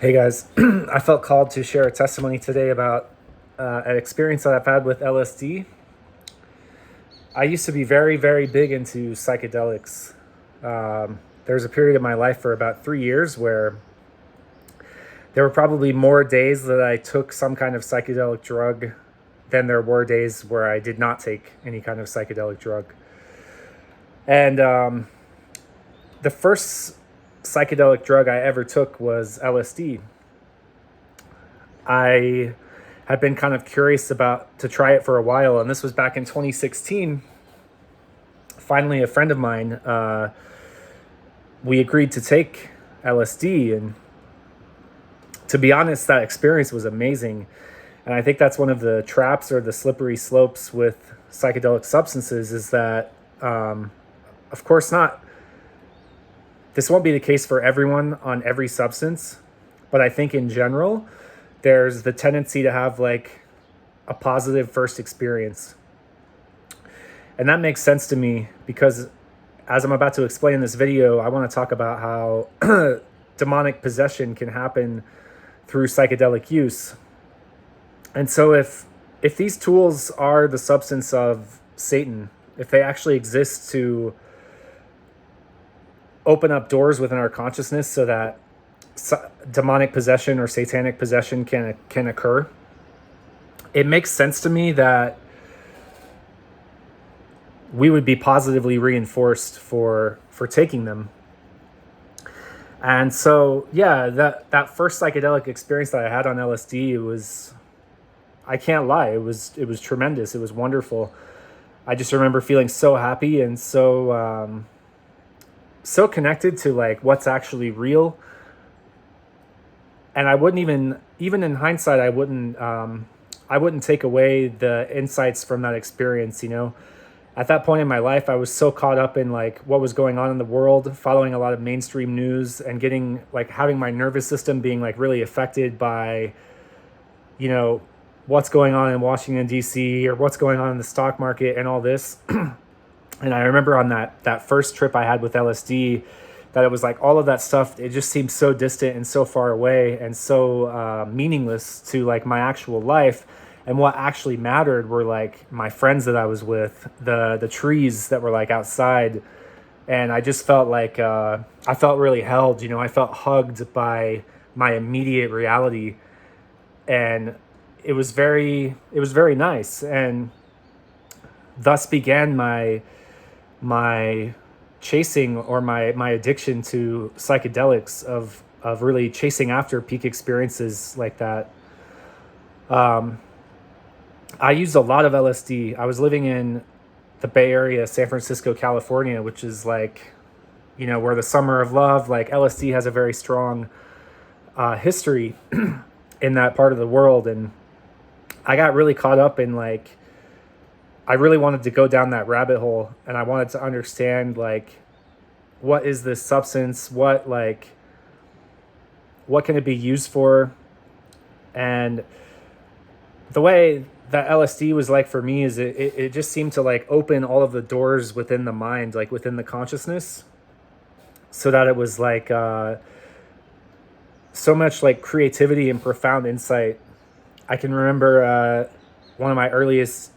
Hey guys, I felt called to share a testimony today about an experience that I've had with LSD. I used to be very, very big into psychedelics. There was a period of my life for about 3 years where there were probably more days that I took some kind of psychedelic drug than there were days where I did not take any kind of psychedelic drug. And the first psychedelic drug I ever took was LSD. I had been kind of curious about to try it for a while, and this was back in 2016. Finally, a friend of mine, we agreed to take LSD, and to be honest, that experience was amazing. And I think that's one of the traps or the slippery slopes with psychedelic substances is that, of course, not. This won't be the case for everyone on every substance, but I think in general, there's the tendency to have like a positive first experience. And that makes sense to me because as I'm about to explain in this video, I want to talk about how demonic possession can happen through psychedelic use. And so if these tools are the substance of Satan, if they actually exist to open up doors within our consciousness so that demonic possession or satanic possession can occur, it makes sense to me that we would be positively reinforced for taking them. And so yeah, that first psychedelic experience that I had on LSD, it was, I can't lie, it was tremendous. It was wonderful. I just remember feeling so happy and so so connected to like what's actually real. And I wouldn't even in hindsight, I wouldn't take away the insights from that experience, you know. At that point in my life, I was so caught up in like what was going on in the world, following a lot of mainstream news and getting like having my nervous system being like really affected by, you know, what's going on in Washington, D.C. or what's going on in the stock market and all this. And I remember on that first trip I had with LSD, that it was like all of that stuff, it just seemed so distant and so far away and so meaningless to like my actual life. And what actually mattered were like my friends that I was with, the trees that were like outside. And I just felt like I felt really held, you know, I felt hugged by my immediate reality. And it was very nice. And thus began my chasing or my addiction to psychedelics of really chasing after peak experiences like that. I used a lot of LSD. I was living in the Bay Area, San Francisco, California, which is like, you know, where the summer of love, like LSD has a very strong history in that part of the world. And I got really caught up in like, I really wanted to go down that rabbit hole and I wanted to understand like, what is this substance? What can it be used for? And the way that LSD was like for me is it just seemed to like open all of the doors within the mind, like within the consciousness, so that it was like so much like creativity and profound insight. I can remember one of my earliest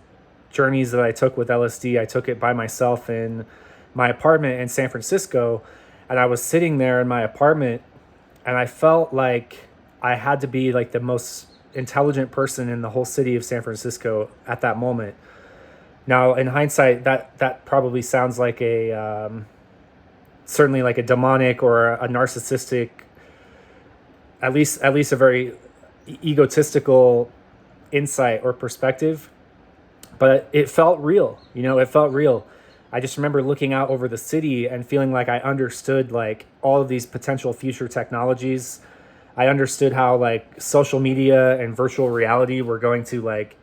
journeys that I took with LSD. I took it by myself in my apartment in San Francisco, and I was sitting there in my apartment and I felt like I had to be like the most intelligent person in the whole city of San Francisco at that moment. Now, in hindsight, that probably sounds like a certainly like a demonic or a narcissistic, at least a very egotistical insight or perspective. But it felt real, you know, it felt real. I just remember looking out over the city and feeling like I understood like all of these potential future technologies. I understood how like social media and virtual reality were going to like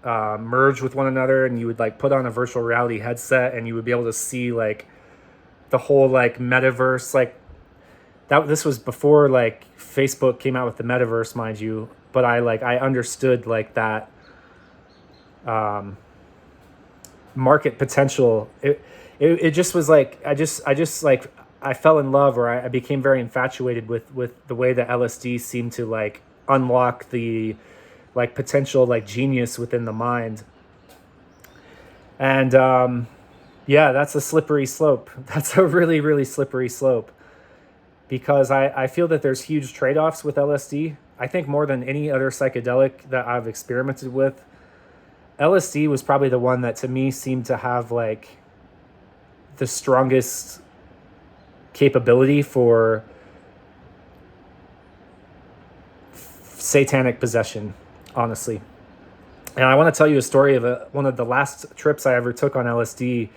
merge with one another, and you would like put on a virtual reality headset and you would be able to see like the whole like metaverse. Like that, this was before like Facebook came out with the metaverse, mind you, but I understood like that market potential. It just was like I just like I fell in love, or I became very infatuated with the way that LSD seemed to like unlock the like potential like genius within the mind. And yeah, that's a slippery slope. That's a really, really slippery slope, because I feel that there's huge trade-offs with LSD. I think more than any other psychedelic that I've experimented with, LSD was probably the one that to me seemed to have like the strongest capability for satanic possession, honestly. And I want to tell you a story of one of the last trips I ever took on LSD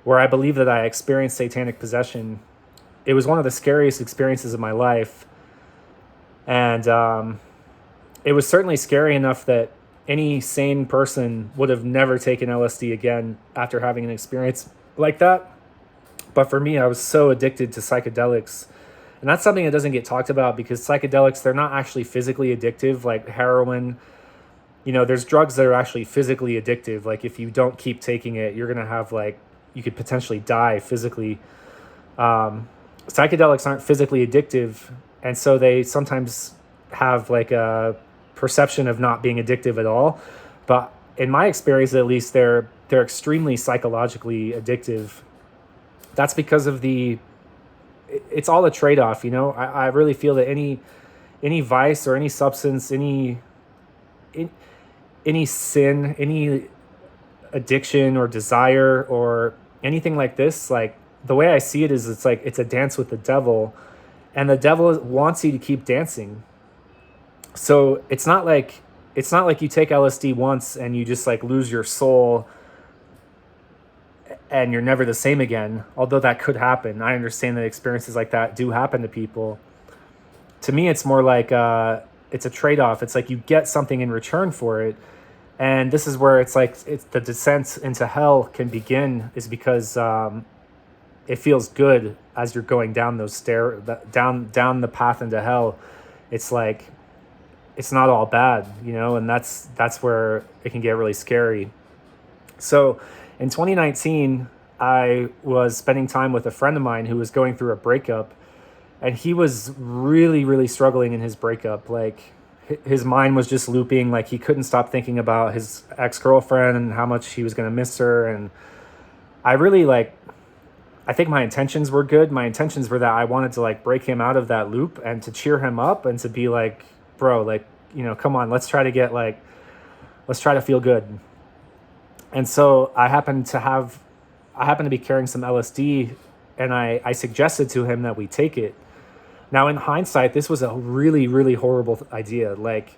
where I believe that I experienced satanic possession. It was one of the scariest experiences of my life. And it was certainly scary enough that any sane person would have never taken LSD again after having an experience like that. But for me, I was so addicted to psychedelics. And that's something that doesn't get talked about, because psychedelics, they're not actually physically addictive like heroin. You know, there's drugs that are actually physically addictive. Like if you don't keep taking it, you're going to have like, you could potentially die physically. Psychedelics aren't physically addictive. And so they sometimes have like a perception of not being addictive at all. But in my experience, at least, they're extremely psychologically addictive. That's because of it's all a trade-off, you know. I really feel that any vice or any substance, any sin, any addiction or desire or anything like this, like the way I see it is it's like it's a dance with the devil, and the devil wants you to keep dancing. So it's not like you take LSD once and you just like lose your soul and you're never the same again, although that could happen. I understand that experiences like that do happen to people. To me, it's more like it's a trade-off. It's like you get something in return for it. And this is where it's like it's the descent into hell can begin, is because it feels good as you're going down those down the path into hell. It's like it's not all bad, you know, and that's where it can get really scary. So in 2019, I was spending time with a friend of mine who was going through a breakup, and he was really, really struggling in his breakup. Like his mind was just looping. Like he couldn't stop thinking about his ex-girlfriend and how much he was going to miss her. And I really I think my intentions were good. My intentions were that I wanted to like break him out of that loop and to cheer him up and to be like, bro, like, you know, come on, let's try to feel good. And so I happened to be carrying some LSD, and I suggested to him that we take it. Now, in hindsight, this was a really, really horrible idea. Like,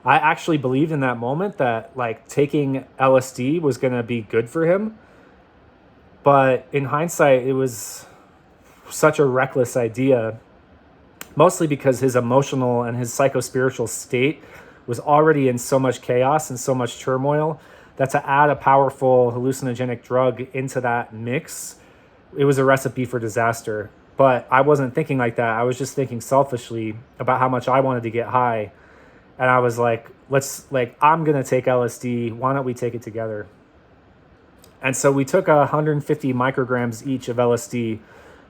I actually believed in that moment that like taking LSD was going to be good for him. But in hindsight, it was such a reckless idea, mostly because his emotional and his psychospiritual state was already in so much chaos and so much turmoil that to add a powerful hallucinogenic drug into that mix, it was a recipe for disaster. But I wasn't thinking like that. I was just thinking selfishly about how much I wanted to get high. And I was like, I'm going to take LSD. Why don't we take it together? And so we took 150 micrograms each of LSD,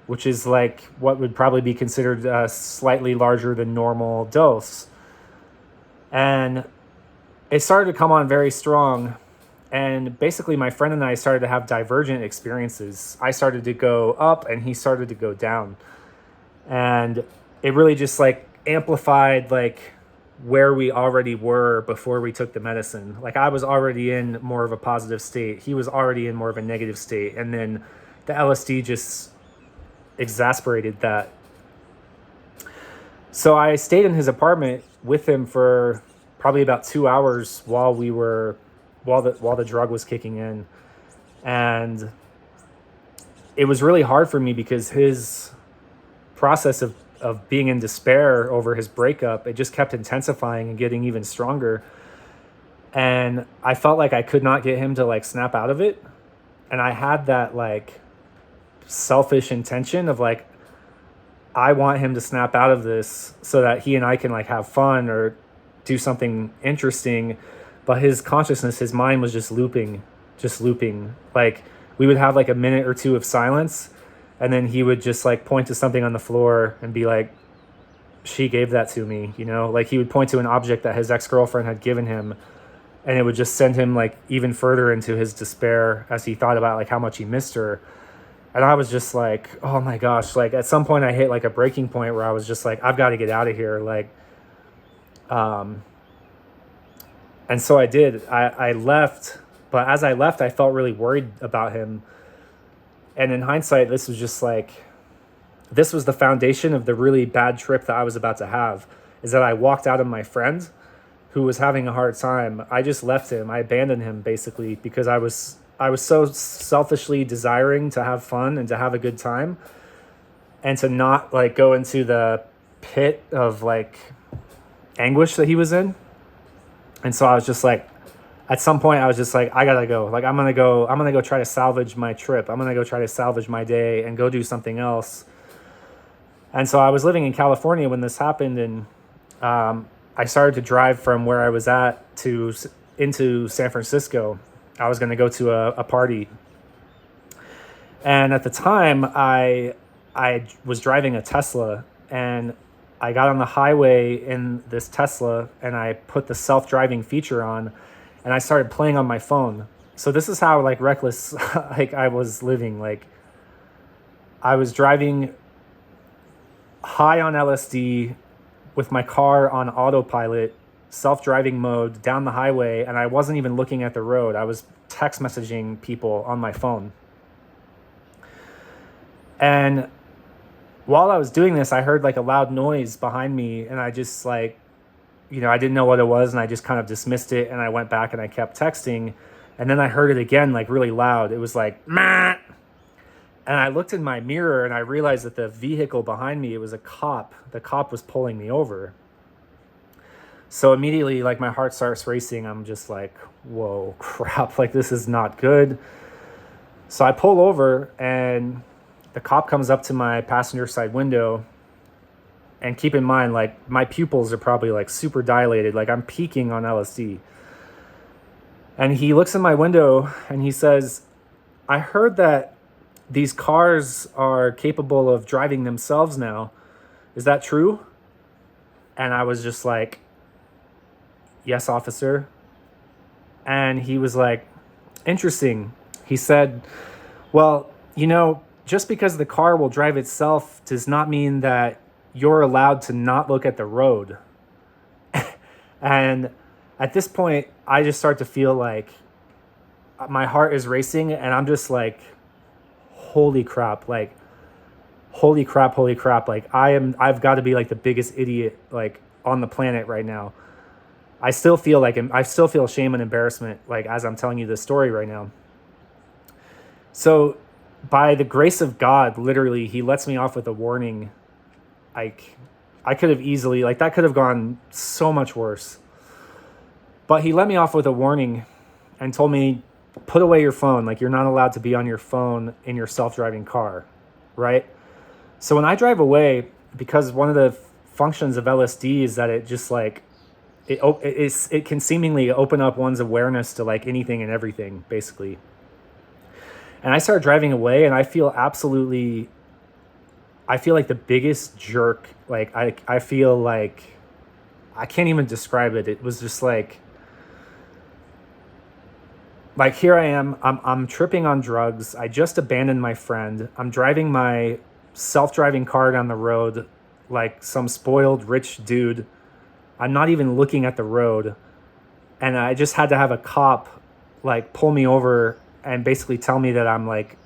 which is like what would probably be considered a slightly larger than normal dose. And it started to come on very strong. And basically my friend and I started to have divergent experiences. I started to go up and he started to go down. And it really just like amplified like where we already were before we took the medicine. Like I was already in more of a positive state. He was already in more of a negative state. And then the LSD just exasperated that. So I stayed in his apartment with him for probably about 2 hours while the drug was kicking in. And it was really hard for me because his process of being in despair over his breakup, it just kept intensifying and getting even stronger. And I felt like I could not get him to like snap out of it. And I had that like selfish intention of like, I want him to snap out of this so that he and I can like have fun or do something interesting. But his consciousness, his mind was just looping. Like we would have like a minute or two of silence, And then he would just like point to something on the floor and be like, she gave that to me, you know? Like he would point to an object that his ex-girlfriend had given him, and it would just send him like even further into his despair as he thought about like how much he missed her. And I was just like, oh my gosh, like at some point I hit like a breaking point where I was just like, I've got to get out of here. Like, and so I did. I left, but as I left, I felt really worried about him. And in hindsight, this was just like, this was the foundation of the really bad trip that I was about to have, is that I walked out on my friend who was having a hard time. I just left him. I abandoned him basically because I was so selfishly desiring to have fun and to have a good time and to not like go into the pit of like anguish that he was in. And so I was just like, at some point I was just like, I gotta go. Like I'm gonna go try to salvage my trip. I'm gonna go try to salvage my day and go do something else. And so I was living in California when this happened, and I started to drive from where I was at into San Francisco. I was going to go to a party. And at the time, I was driving a Tesla, and I got on the highway in this Tesla, and I put the self-driving feature on, and I started playing on my phone. So this is how like reckless like I was living. Like I was driving high on LSD with my car on autopilot, self-driving mode down the highway, and I wasn't even looking at the road. I was text messaging people on my phone. And while I was doing this, I heard like a loud noise behind me, and I just like, you know, I didn't know what it was, and I just kind of dismissed it, and I went back and I kept texting. And then I heard it again, like really loud. It was like, "Mah!" And I looked in my mirror and I realized that the vehicle behind me, it was a cop. The cop was pulling me over. So immediately, like my heart starts racing. I'm just like, whoa, crap, like this is not good. So I pull over and the cop comes up to my passenger side window. And keep in mind, like my pupils are probably like super dilated. Like I'm peaking on LSD. And he looks in my window and he says, I heard that these cars are capable of driving themselves now. Is that true? And I was just like, yes, officer. And he was like, interesting. He said, well, you know, just because the car will drive itself does not mean that you're allowed to not look at the road. And at this point, I just start to feel like my heart is racing, and I'm just like, holy crap, like, holy crap. Like I've got to be like the biggest idiot like on the planet right now. I still feel shame and embarrassment, like as I'm telling you this story right now. So by the grace of God, literally, he lets me off with a warning. Like I could have easily, like that could have gone so much worse. But he let me off with a warning and told me, put away your phone. Like you're not allowed to be on your phone in your self-driving car, right? So when I drive away, because one of the functions of LSD is that it just like, it can seemingly open up one's awareness to like anything and everything, basically. And I start driving away, and I feel like the biggest jerk. Like I feel like I can't even describe it. It was just like here I am, I'm tripping on drugs. I just abandoned my friend. I'm driving my self-driving car down the road like some spoiled rich dude. I'm not even looking at the road. And I just had to have a cop like pull me over and basically tell me that I'm like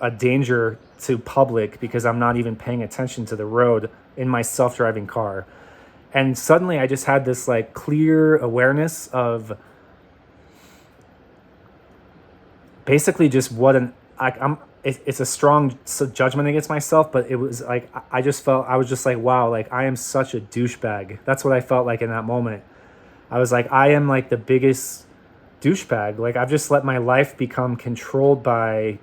a danger to public because I'm not even paying attention to the road in my self-driving car. And suddenly I just had this like clear awareness of basically just what it's a strong judgment against myself, but it was like, I was just like, wow, like I am such a douchebag. That's what I felt like in that moment. I was like, I am like the biggest douchebag. Like I've just let my life become controlled by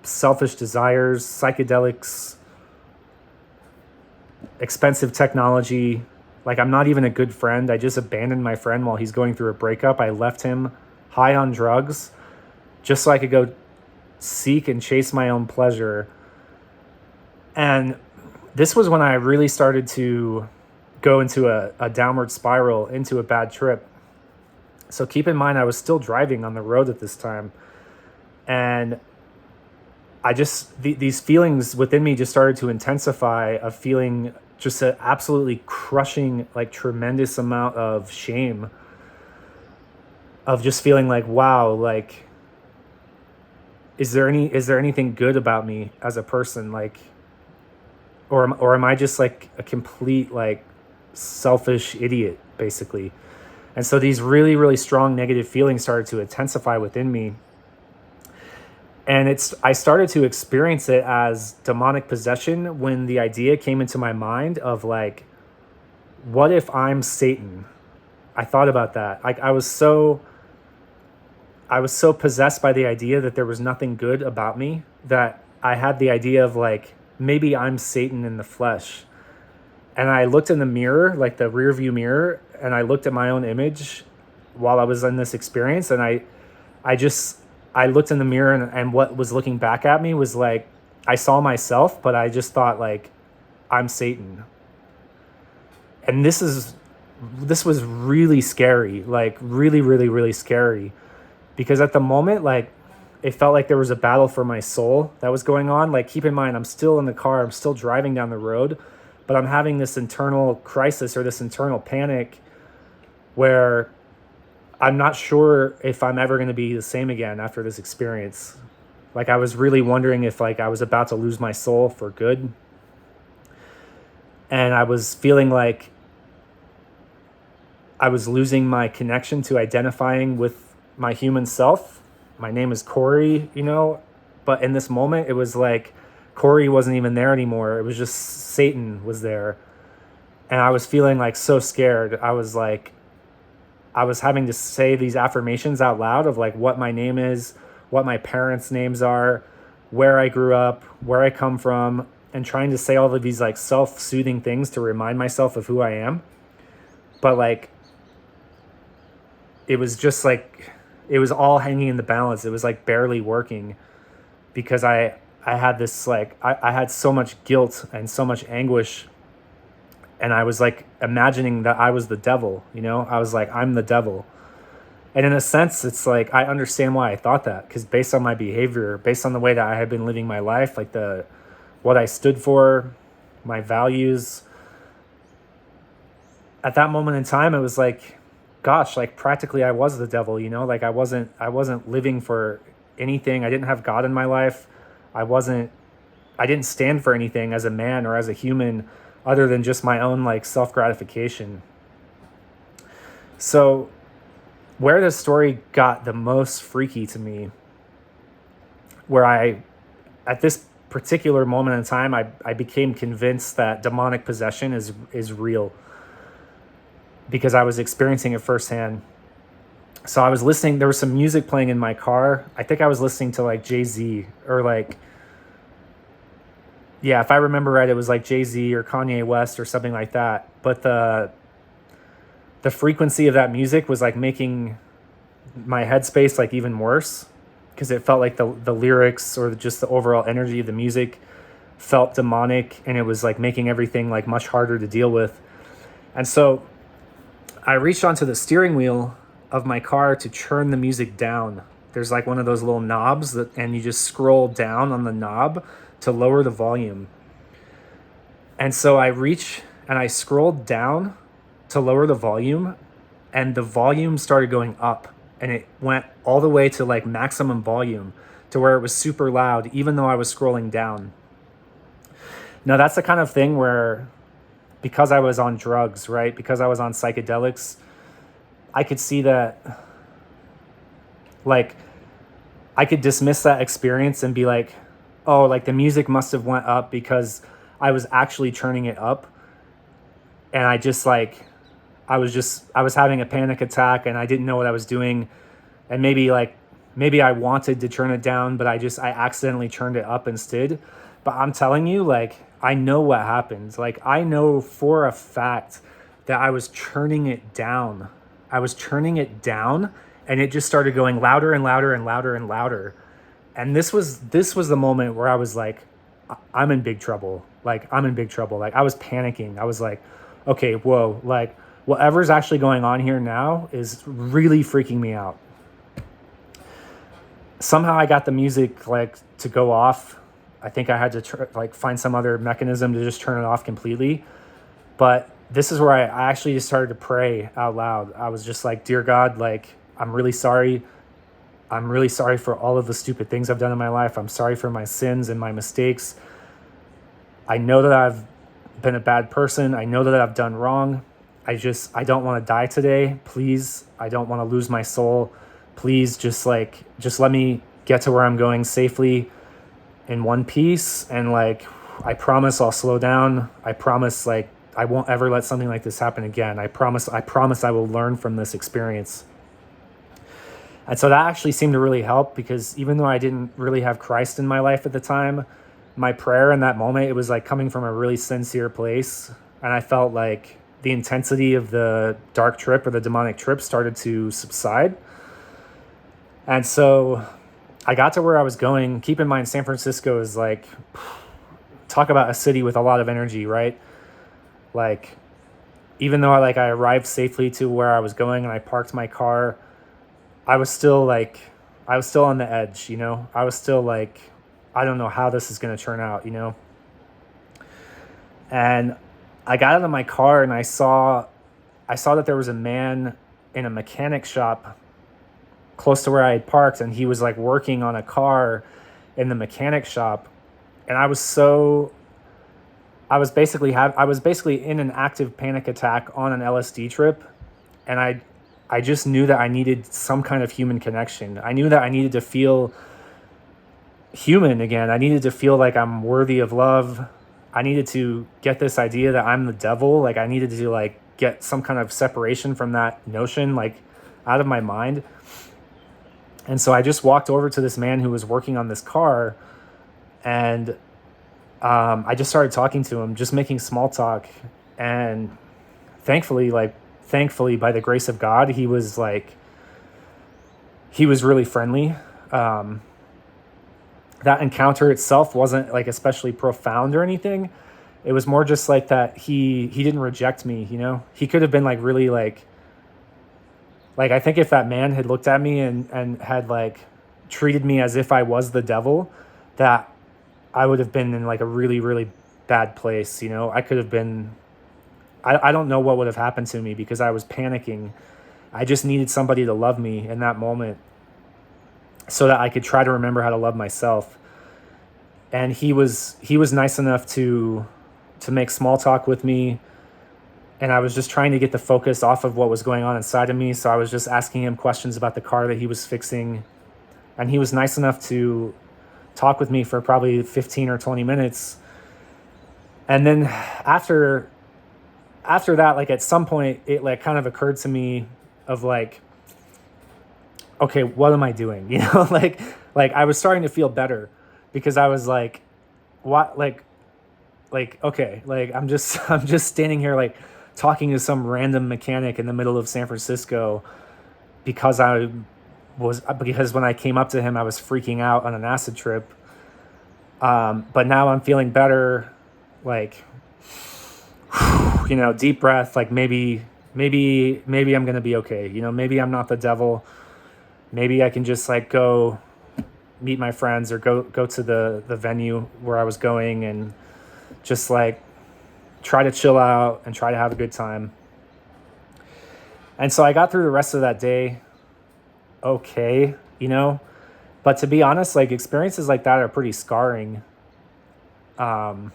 selfish desires, psychedelics, expensive technology. Like I'm not even a good friend. I just abandoned my friend while he's going through a breakup. I left him high on drugs just so I could go seek and chase my own pleasure. And this was when I really started to go into a downward spiral, into a bad trip. So keep in mind, I was still driving on the road at this time. And these feelings within me just started to intensify, of feeling just an absolutely crushing, like tremendous amount of shame, of just feeling like, wow, like, is there anything good about me as a person? Like, or am I just like a complete, like, selfish idiot, basically? And so these really, really strong negative feelings started to intensify within me. And I started to experience it as demonic possession when the idea came into my mind of like, what if I'm Satan? I thought about that. Like, I was so possessed by the idea that there was nothing good about me, that I had the idea of like, maybe I'm Satan in the flesh. And I looked in the mirror, like the rear view mirror, and I looked at my own image while I was in this experience. And I looked in the mirror, and what was looking back at me was like, I saw myself, but I just thought like, I'm Satan. And this was really scary, like really, really, really scary, because at the moment, like, it felt like there was a battle for my soul that was going on. Like, keep in mind, I'm still in the car, I'm still driving down the road, but I'm having this internal crisis, or this internal panic, where I'm not sure if I'm ever going to be the same again after this experience. Like, I was really wondering if like I was about to lose my soul for good. And I was feeling like I was losing my connection to identifying with my human self. My name is Corey, but in this moment, it was like Corey wasn't even there anymore. It was just Satan was there. And I was feeling like so scared. I was having to say these affirmations out loud of like what my name is, what my parents' names are, where I grew up, where I come from, and trying to say all of these like self-soothing things to remind myself of who I am. But like, it was just like, it was all hanging in the balance. It was like barely working, because I had this like, I had so much guilt and so much anguish. And I was like imagining that I was the devil, I was like, I'm the devil. And in a sense, it's like, I understand why I thought that, because based on my behavior, based on the way that I had been living my life, like what I stood for, my values, at that moment in time, it was like, gosh, like practically I was the devil, like I wasn't living for anything. I didn't have God in my life. I didn't stand for anything as a man or as a human, other than just my own like self-gratification. So where this story got the most freaky to me, where at this particular moment in time, I became convinced that demonic possession is real, because I was experiencing it firsthand. So I was listening, there was some music playing in my car. I think I was listening to like Jay-Z, or like, yeah, if I remember right, it was like Jay-Z or Kanye West or something like that. But the frequency of that music was like making my headspace like even worse, because it felt like the lyrics, or just the overall energy of the music felt demonic, and it was like making everything like much harder to deal with. And so I reached onto the steering wheel of my car to turn the music down. There's like one of those little knobs and you just scroll down on the knob to lower the volume. And so I reach and I scrolled down to lower the volume, and the volume started going up, and it went all the way to like maximum volume, to where it was super loud, even though I was scrolling down. Now that's the kind of thing where, because I was on drugs, right? Because I was on psychedelics, I could see that, like, I could dismiss that experience and be like, oh, like the music must have went up because I was actually turning it up. And I was having a panic attack, and I didn't know what I was doing. And maybe I wanted to turn it down, but I accidentally turned it up instead. But I'm telling you, like, I know what happened. Like, I know for a fact that I was turning it down. And it just started going louder and louder and louder and louder. And this was the moment where I was like, I'm in big trouble. Like, I'm in big trouble. Like, I was panicking. I was like, okay, whoa, like, whatever's actually going on here now is really freaking me out. Somehow I got the music like to go off. I think I had to like find some other mechanism to just turn it off completely. But this is where I actually just started to pray out loud. I was just like, dear God, like, I'm really sorry. I'm really sorry for all of the stupid things I've done in my life. I'm sorry for my sins and my mistakes. I know that I've been a bad person. I know that I've done wrong. I don't want to die today. Please, I don't want to lose my soul. Please just let me get to where I'm going safely in one piece. And like, I promise I'll slow down. I promise like I won't ever let something like this happen again. I promise I will learn from this experience. And so that actually seemed to really help, because even though I didn't really have Christ in my life at the time, my prayer in that moment, it was like coming from a really sincere place. And I felt like the intensity of the dark trip or the demonic trip started to subside. And so I got to where I was going. Keep in mind, San Francisco is like, talk about a city with a lot of energy, right? Like, even though I arrived safely to where I was going and I parked my car, I was still on the edge, you know? I was still like, I don't know how this is going to turn out, you know? And I got out of my car and I saw that there was a man in a mechanic shop close to where I had parked, and he was like working on a car in the mechanic shop. And I was basically in an active panic attack on an LSD trip, and I just knew that I needed some kind of human connection. I knew that I needed to feel human again. I needed to feel like I'm worthy of love. I needed to get this idea that I'm the devil. Like, I needed to like get some kind of separation from that notion, like, out of my mind. And so I just walked over to this man who was working on this car, and I just started talking to him, just making small talk. And thankfully, by the grace of God, he was really friendly. That encounter itself wasn't like especially profound or anything. It was more just like that he didn't reject me, you know? He could have been like really like I think if that man had looked at me and had like treated me as if I was the devil, that I would have been in like a really, really bad place, you know? I could have been, I don't know what would have happened to me, because I was panicking. I just needed somebody to love me in that moment so that I could try to remember how to love myself. And he was nice enough to make small talk with me. And I was just trying to get the focus off of what was going on inside of me. So I was just asking him questions about the car that he was fixing. And he was nice enough to talk with me for probably 15 or 20 minutes. And then after that, like at some point, it like kind of occurred to me of like, okay, what am I doing? You know, like I was starting to feel better, because I was like, what, okay, like I'm just standing here like talking to some random mechanic in the middle of San Francisco because when I came up to him, I was freaking out on an acid trip. But now I'm feeling better, like, you know, deep breath, like maybe I'm going to be okay. You know, maybe I'm not the devil. Maybe I can just like go meet my friends or go to the venue where I was going and just like try to chill out and try to have a good time. And so I got through the rest of that day okay, you know, but to be honest, like experiences like that are pretty scarring. To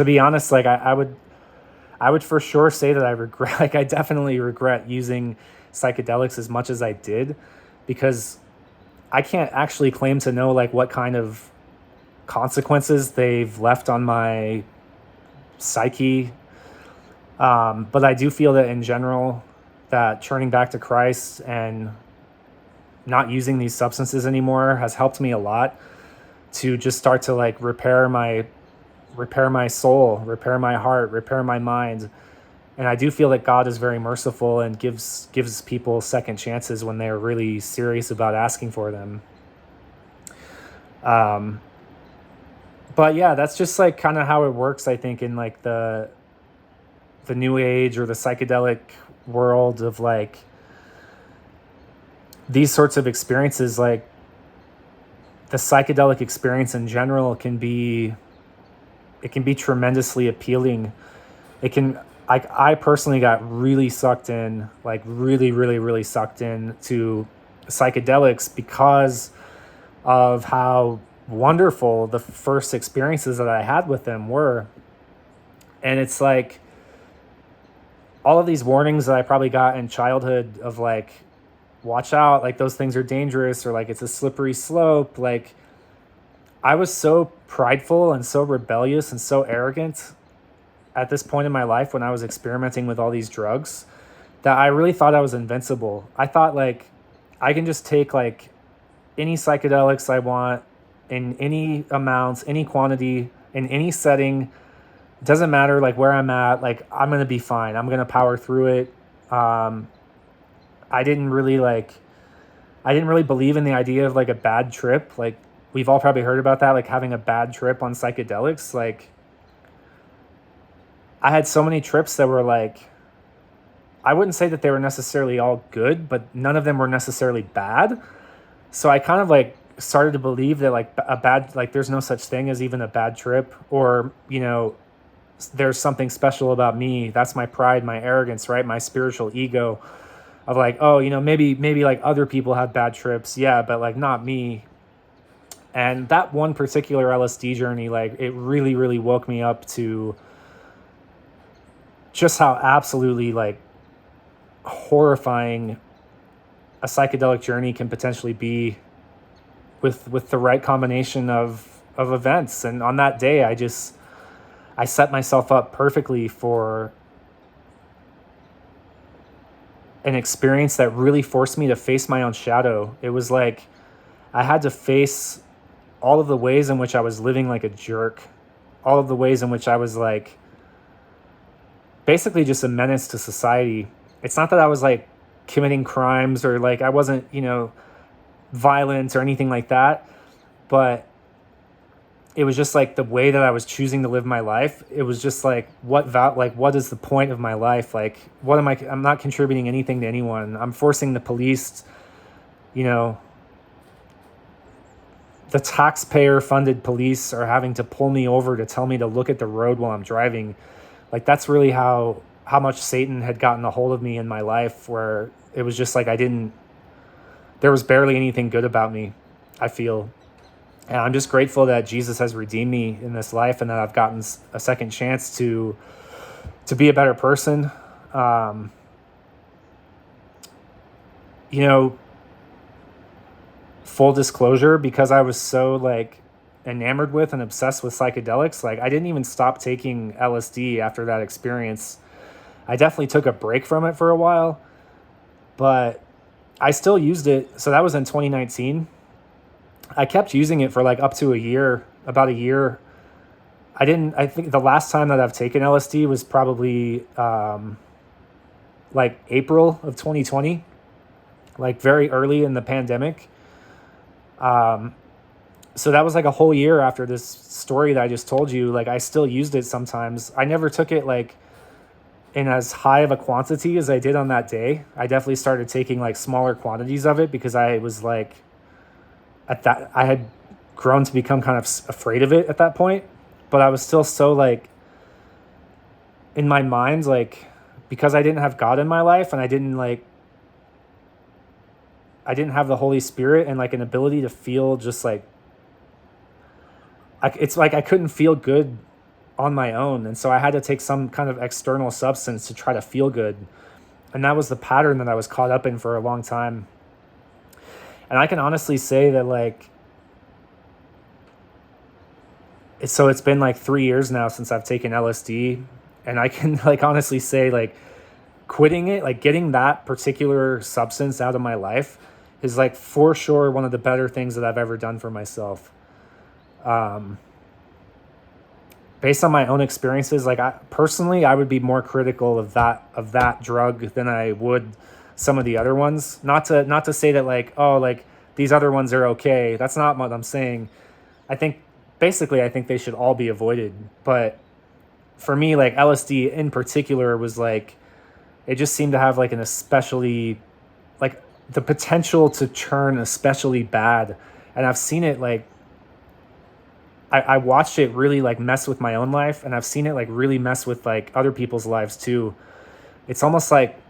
be honest, like I would for sure say that I regret, like I definitely regret using psychedelics as much as I did, because I can't actually claim to know like what kind of consequences they've left on my psyche. But I do feel that in general, that turning back to Christ and not using these substances anymore has helped me a lot to just start to like repair my soul, repair my heart, repair my mind, And I do feel that God is very merciful and gives people second chances when they're really serious about asking for them. Um, but yeah, that's just like kind of how it works, I think, in like the new age or the psychedelic world of like these sorts of experiences. Like the psychedelic experience in general can be tremendously appealing. It can, I personally got really sucked in, like really, really, really sucked in to psychedelics because of how wonderful the first experiences that I had with them were. And it's like all of these warnings that I probably got in childhood of like, watch out, like those things are dangerous, or like it's a slippery slope. Like I was so prideful and so rebellious and so arrogant at this point in my life when I was experimenting with all these drugs that I really thought I was invincible. I thought like I can just take like any psychedelics I want in any amounts, any quantity, in any setting. It doesn't matter like where I'm at, like I'm going to be fine. I'm going to power through it. Um, I didn't really like, I didn't really believe in the idea of like a bad trip. Like we've all probably heard about that, like having a bad trip on psychedelics. Like I had so many trips that were like, I wouldn't say that they were necessarily all good, but none of them were necessarily bad. So I kind of like started to believe that like a bad, like there's no such thing as even a bad trip, or, you know, there's something special about me. That's my pride, my arrogance, right? My spiritual ego of like, oh, you know, maybe like other people have bad trips. Yeah, but like not me. And that one particular LSD journey, like it really, really woke me up to just how absolutely like horrifying a psychedelic journey can potentially be with the right combination of events. And on that day, I set myself up perfectly for an experience that really forced me to face my own shadow. It was like I had to face all of the ways in which I was living like a jerk, all of the ways in which I was like basically just a menace to society. It's not that I was like committing crimes or like I wasn't, you know, violent or anything like that, but it was just like the way that I was choosing to live my life. It was just like what is the point of my life? Like what am I'm not contributing anything to anyone. I'm forcing the police, you know, the taxpayer funded police are having to pull me over to tell me to look at the road while I'm driving. Like that's really how much Satan had gotten a hold of me in my life, where it was just like there was barely anything good about me, I feel. And I'm just grateful that Jesus has redeemed me in this life and that I've gotten a second chance to be a better person. You know, full disclosure, because I was so like enamored with and obsessed with psychedelics, like I didn't even stop taking LSD after that experience. I definitely took a break from it for a while, but I still used it. So that was in 2019. I kept using it for like up to a year, about a year. I think the last time that I've taken LSD was probably like April of 2020, like very early in the pandemic. So that was like a whole year after this story that I just told you. Like I still used it sometimes. I never took it like in as high of a quantity as I did on that day. I definitely started taking like smaller quantities of it because I was like, I had grown to become kind of afraid of it at that point, but I was still so like in my mind, like because I didn't have God in my life and I didn't have the Holy Spirit and like an ability to feel just like, it's like I couldn't feel good on my own. And so I had to take some kind of external substance to try to feel good. And that was the pattern that I was caught up in for a long time. And I can honestly say that like, it's been like 3 years now since I've taken LSD. And I can like honestly say like quitting it, like getting that particular substance out of my life is like for sure one of the better things that I've ever done for myself. based on my own experiences, like I would be more critical of that drug than I would some of the other ones. Not to say that like, oh, like these other ones are okay. That's not what I'm saying. I think basically I think they should all be avoided. But for me, like LSD in particular was like, it just seemed to have like an especially, like the potential to turn especially bad. And I've seen it like, I watched it really like mess with my own life, and I've seen it like really mess with like other people's lives too. It's almost like,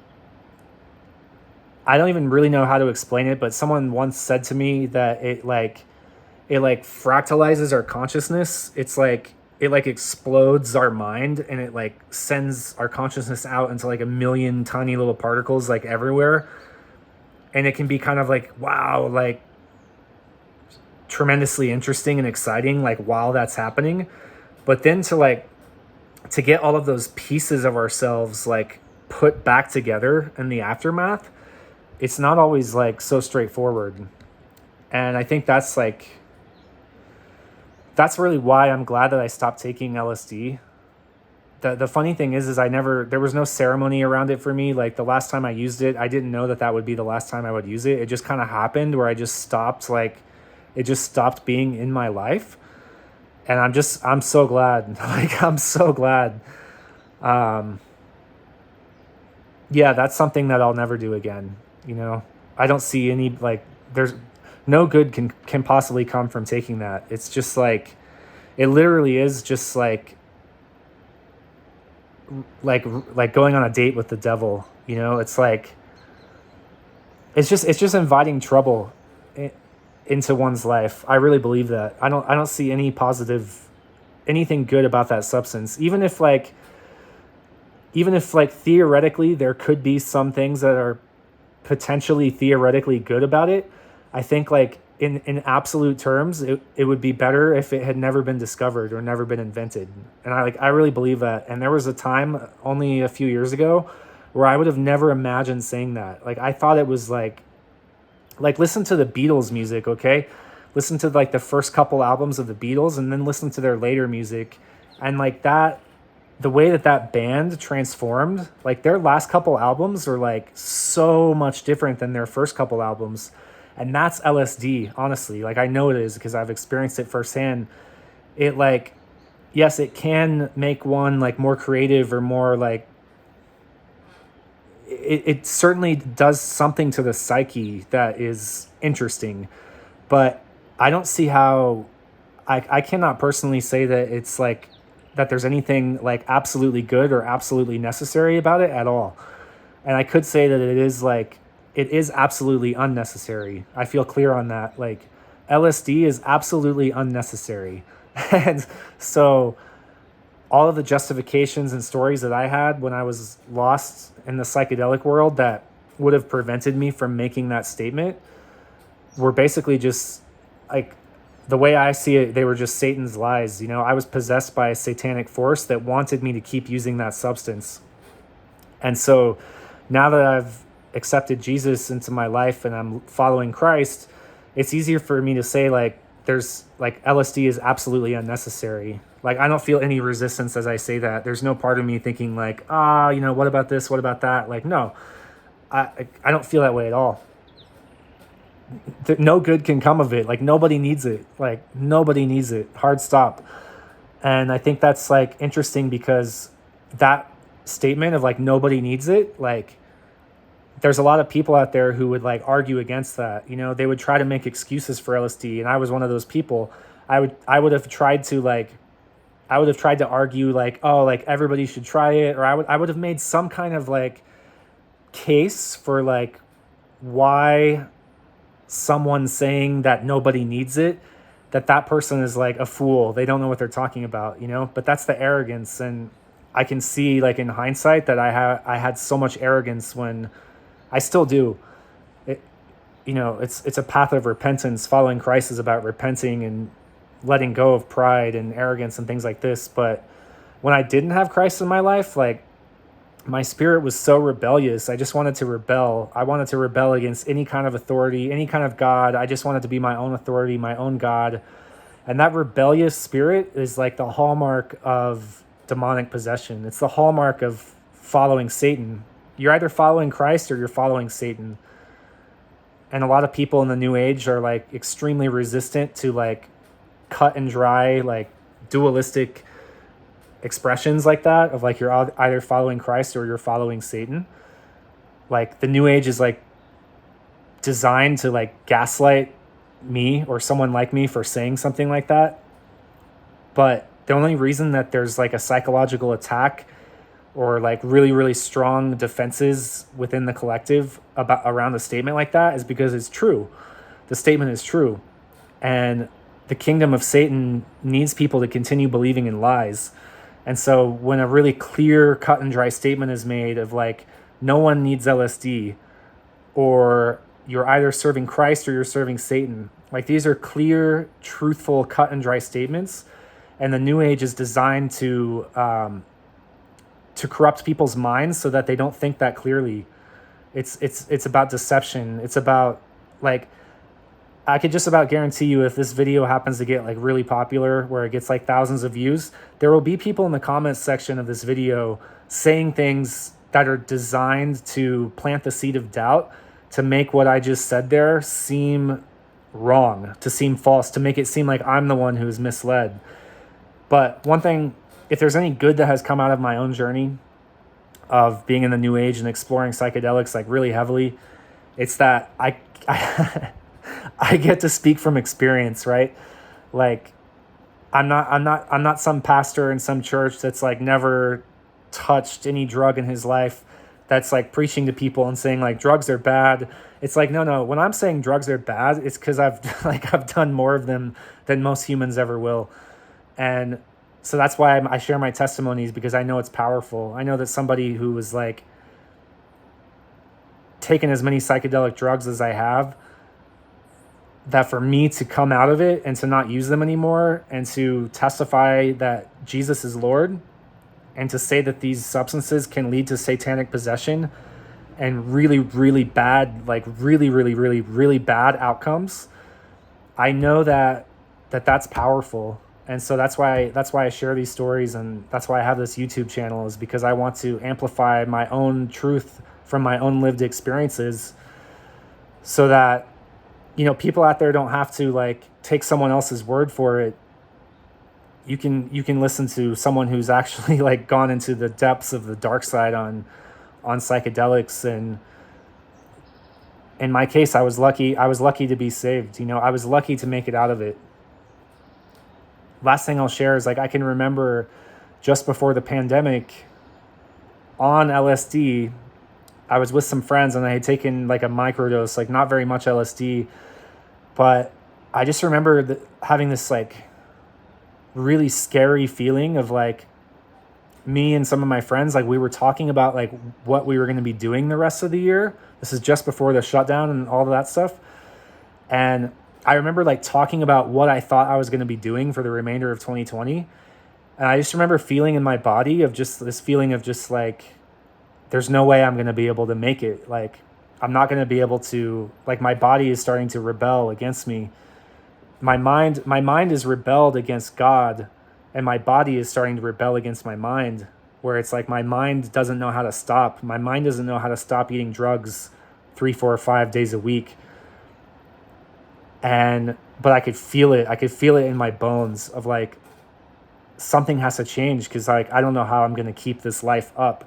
I don't even really know how to explain it, but someone once said to me that it like fractalizes our consciousness. It's like it like explodes our mind, and it like sends our consciousness out into like a million tiny little particles like everywhere. And it can be kind of like, wow, like tremendously interesting and exciting like while that's happening. But then to get all of those pieces of ourselves like put back together in the aftermath, it's not always like so straightforward. And I think that's really why I'm glad that I stopped taking LSD. The funny thing is there was no ceremony around it for me. Like the last time I used it, I didn't know that that would be the last time I would use it. It just kind of happened where it just stopped being in my life. And I'm so glad. Like, I'm so glad. Yeah, that's something that I'll never do again. You know, I don't see any, like, there's no good can possibly come from taking that. It's just like, it literally is just like like going on a date with the devil. You know, it's like, it's just inviting trouble into one's life. I really believe that. I don't see anything good about that substance. Even if like theoretically there could be some things that are potentially theoretically good about it, I think like in absolute terms, it would be better if it had never been discovered or never been invented. And I really believe that. And there was a time only a few years ago where I would have never imagined saying that. Like I thought it was like listen to the Beatles music, okay? Listen to like the first couple albums of the Beatles, and then listen to their later music. And like that, the way that band transformed, like their last couple albums are like so much different than their first couple albums. And that's LSD, honestly. Like I know it is because I've experienced it firsthand. It like, yes, it can make one like more creative or more like, it certainly does something to the psyche that is interesting, but I don't see how, I cannot personally say that it's like, that there's anything like absolutely good or absolutely necessary about it at all. And I could say that it is absolutely unnecessary. I feel clear on that. Like LSD is absolutely unnecessary. And so all of the justifications and stories that I had when I was lost in the psychedelic world that would have prevented me from making that statement were basically just like, the way I see it, they were just Satan's lies. You know, I was possessed by a satanic force that wanted me to keep using that substance. And so now that I've accepted Jesus into my life and I'm following Christ, it's easier for me to say like, there's like LSD is absolutely unnecessary. Like I don't feel any resistance as I say that. There's no part of me thinking like, you know, what about this? What about that? Like, no, I don't feel that way at all. No good can come of it. Like nobody needs it. Like nobody needs it. Hard stop. And I think that's like interesting because that statement of like nobody needs it, like there's a lot of people out there who would like argue against that. You know, they would try to make excuses for LSD, and I was one of those people. I would have tried to argue like, oh, like everybody should try it, or I would have made some kind of like case for like why someone saying that nobody needs it, that person is like a fool. They don't know what they're talking about, you know? But that's the arrogance. And I can see like in hindsight that I had so much arrogance when I still do. It, you know, it's a path of repentance. Following Christ is about repenting and letting go of pride and arrogance and things like this. But when I didn't have Christ in my life, like my spirit was so rebellious. I just wanted to rebel. I wanted to rebel against any kind of authority, any kind of God. I just wanted to be my own authority, my own God. And that rebellious spirit is like the hallmark of demonic possession. It's the hallmark of following Satan. You're either following Christ or you're following Satan. And a lot of people in the new age are like extremely resistant to like cut and dry, like dualistic expressions like that of like you're either following Christ or you're following Satan. Like the new age is like designed to like gaslight me or someone like me for saying something like that. But the only reason that there's like a psychological attack or like really, really strong defenses within the collective about around a statement like that is because it's true. The statement is true. And the kingdom of Satan needs people to continue believing in lies. And so when a really clear, cut and dry statement is made of like, no one needs LSD, or you're either serving Christ or you're serving Satan. Like these are clear, truthful, cut and dry statements. And the new age is designed to corrupt people's minds so that they don't think that clearly. It's about deception. It's about like, I could just about guarantee you if this video happens to get like really popular where it gets like thousands of views, there will be people in the comments section of this video saying things that are designed to plant the seed of doubt, to make what I just said there seem wrong, to seem false, to make it seem like I'm the one who's misled. But one thing, if there's any good that has come out of my own journey of being in the new age and exploring psychedelics like really heavily, it's that I I get to speak from experience, right? Like I'm not some pastor in some church that's like never touched any drug in his life, that's like preaching to people and saying like drugs are bad. It's like, no, when I'm saying drugs are bad, it's because I've done more of them than most humans ever will. And so that's why I share my testimonies, because I know it's powerful. I know that somebody who was like taken as many psychedelic drugs as I have, that for me to come out of it and to not use them anymore and to testify that Jesus is Lord and to say that these substances can lead to satanic possession and really, really bad, like really, really, really, really bad outcomes, I know that's powerful. And so that's why I share these stories, and that's why I have this YouTube channel, is because I want to amplify my own truth from my own lived experiences, so that, you know, people out there don't have to like take someone else's word for it. You can listen to someone who's actually like gone into the depths of the dark side on psychedelics. And in my case, I was lucky to be saved. You know, I was lucky to make it out of it. Last thing I'll share is like, I can remember just before the pandemic on LSD, I was with some friends and I had taken like a microdose, like not very much LSD, but I just remember having this like really scary feeling of like me and some of my friends, like we were talking about like what we were going to be doing the rest of the year. This is just before the shutdown and all of that stuff. And I remember like talking about what I thought I was going to be doing for the remainder of 2020. And I just remember feeling in my body of just this feeling of just like, there's no way I'm going to be able to make it. Like, I'm not going to be able to, like, my body is starting to rebel against me. My mind is rebelled against God, and my body is starting to rebel against my mind, where it's like my mind doesn't know how to stop. My mind doesn't know how to stop eating drugs 3, 4, 5 days a week. But I could feel it. I could feel it in my bones of like, something has to change, because like, I don't know how I'm going to keep this life up.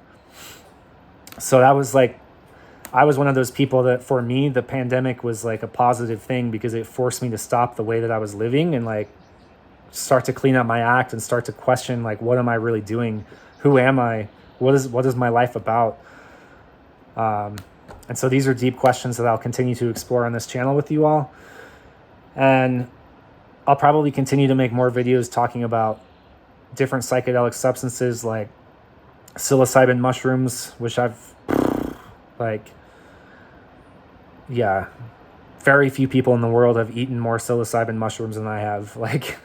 So that was like, I was one of those people that, for me, the pandemic was like a positive thing, because it forced me to stop the way that I was living and like start to clean up my act and start to question like, what am I really doing? Who am I? What is my life about? And so these are deep questions that I'll continue to explore on this channel with you all. And I'll probably continue to make more videos talking about different psychedelic substances like psilocybin mushrooms, which I've like, yeah, very few people in the world have eaten more psilocybin mushrooms than I have. Like,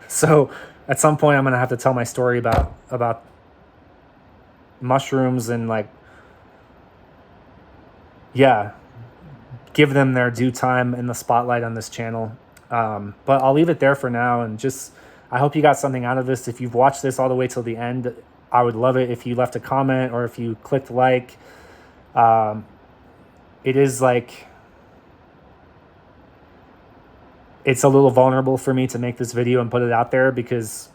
so at some point I'm going to have to tell my story about mushrooms and like, yeah, give them their due time in the spotlight on this channel. But I'll leave it there for now, and just I hope you got something out of this. If you've watched this all the way till the end, I would love it if you left a comment or if you clicked like. It is like, it's a little vulnerable for me to make this video and put it out there, because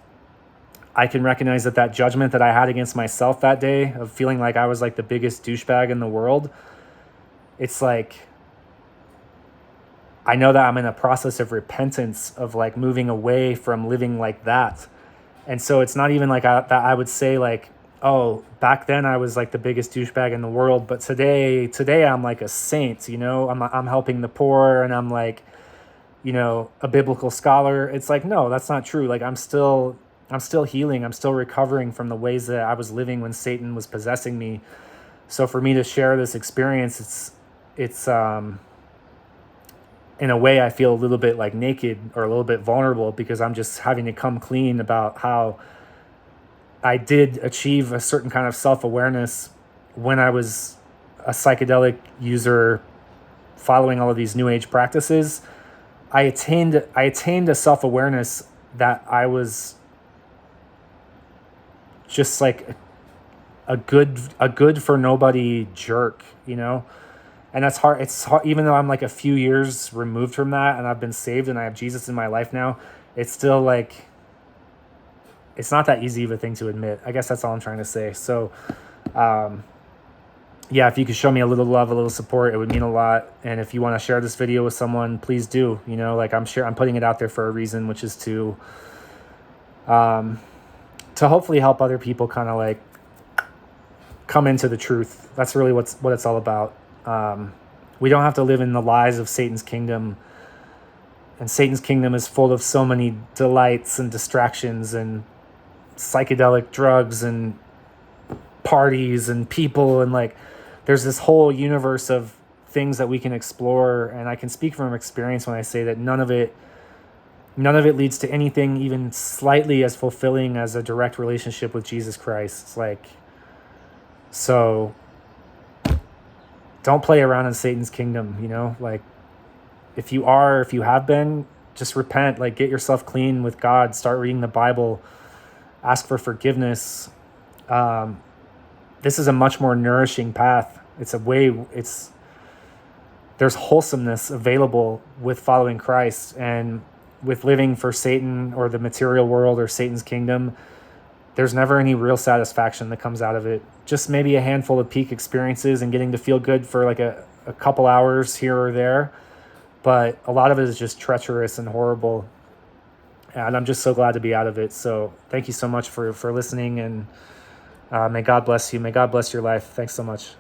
I can recognize that judgment that I had against myself that day of feeling like I was like the biggest douchebag in the world. It's like, I know that I'm in a process of repentance, of like moving away from living like that. And so it's not even like that I would say like, oh, back then I was like the biggest douchebag in the world, but today I'm like a saint, I'm helping the poor, and I'm like, a biblical scholar. It's like, no, that's not true. Like I'm still healing. I'm still recovering from the ways that I was living when Satan was possessing me. So for me to share this experience, it's in a way I feel a little bit like naked or a little bit vulnerable, because I'm just having to come clean about how I did achieve a certain kind of self-awareness when I was a psychedelic user following all of these new age practices. I attained a self-awareness that I was just like a good for nobody jerk, and that's hard. It's hard, even though I'm like a few years removed from that and I've been saved and I have Jesus in my life now. It's still like, it's not that easy of a thing to admit. I guess that's all I'm trying to say. So, yeah, if you could show me a little love, a little support, it would mean a lot. And if you want to share this video with someone, please do. Like I'm putting it out there for a reason, which is to hopefully help other people kind of like come into the truth. That's really what it's all about. We don't have to live in the lies of Satan's kingdom. And Satan's kingdom is full of so many delights and distractions and psychedelic drugs and parties and people, and like there's this whole universe of things that we can explore. And I can speak from experience when I say that none of it leads to anything even slightly as fulfilling as a direct relationship with Jesus Christ. It's like, so don't play around in Satan's kingdom, like if you have been, just repent, like get yourself clean with God, start reading the Bible, ask for forgiveness. This is a much more nourishing path. There's wholesomeness available with following Christ, and with living for Satan or the material world or Satan's kingdom, there's never any real satisfaction that comes out of it. Just maybe a handful of peak experiences and getting to feel good for like a couple hours here or there. But a lot of it is just treacherous and horrible. And I'm just so glad to be out of it. So thank you so much for listening, and may God bless you. May God bless your life. Thanks so much.